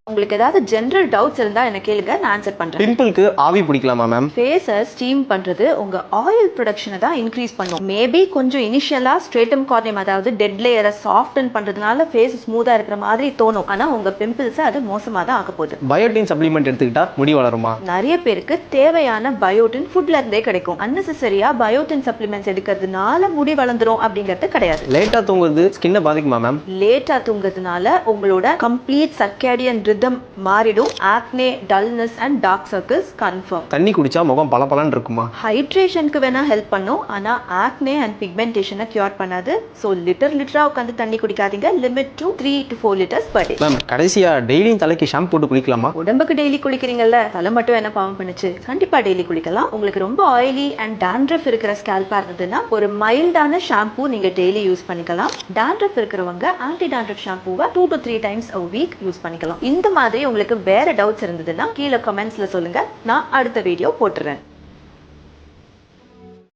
உங்களுக்கு ஏதாவது general doubts இருந்தா என்ன கேளுங்க, நான் ஆன்சர் பண்றேன். பிம்பிளுக்கு ஆவி பிடிக்கலாமா மேம்? ஃபேஸை ஸ்டீம் பண்றது உங்க ஆயில் ப்ரொடக்ஷனை தான் இன்க்ரீஸ் பண்ணும். மேபி கொஞ்சம் இனிஷியலா ஸ்ட்ரேட்டம் கார்னியம், அதாவது டெட் லேயரை சாஃப்டன் பண்றதுனால ஃபேஸ் ஸ்மூத்தா இருக்கிற மாதிரி தோணும். ஆனா உங்க பிம்பிள்ஸை அது மோசமா தான் ஆக போகுது. பயோட்டின் சப்ளிமெண்ட் எடுத்துக்கிட்டா முடி வளருமா? நிறைய பேருக்கு தேவையான பயோட்டின் ஃபுட்ல இருந்தே கிடைக்கும். அன்னெசரியா பயோட்டின் சப்ளிமெண்ட்ஸ் எடுக்கிறதுனால முடி வளர்ந்துரும் அப்படிங்கிறது கிடையாது. லேட்டா தூங்குறது ஸ்கின்னை பாதிக்குமா மேம்? லேட்டா தூங்குறதுனால உங்களோட கம்ப்ளீட் சர்க்கேடியன் ரிதம் மாறிடும். Acne, dullness and dark circles confirm. தண்ணி குடிச்சா முகம் பளபளன்னு இருக்குமா? ஹைட்ரேஷனுக்கு வேணா ஹெல்ப் பண்ணும், ஆனா ஆக்னே அண்ட் பிக்மெண்டேஷனை கியூர் பண்ணாது. ஸோ லிட்டரா உட்காந்து தண்ணி குடிக்காதீங்க. Limit to 3 to 4 liters per day. Ma'am, கடைசியா டெய்லியும் தலைக்கு ஷாம்பு போட்டு குளிக்கலாமா? உடம்புக்கு டெய்லி குளிக்கிறீங்கல்ல, தலை மட்டும் என்ன பாவம் பண்ணுச்சு? கண்டிப்பா டெய்லி குளிக்கலாம். உங்களுக்கு ரொம்ப ஆயிலி அண்ட் டாண்ட்ரஃப் இருக்கிற ஸ்கேல்பா இருந்ததுன்னா ஒரு மைல்டான ஷாம்பூ நீங்க டெய்லி யூஸ் பண்ணிக்கலாம். டாண்ட்ரஃப் இருக்கிறவங்க ஆன்டி டாண்ட்ரஃப் ஷாம்பூவை 2 to 3 times a week use பண்ணிக்கலாம். இந்த மாதிரி உங்களுக்கு வேற டவுட்ஸ் இருந்ததுன்னா கீழே கமெண்ட்ஸ்ல சொல்லுங்க, நான் அடுத்த வீடியோ போட்டுறேன்.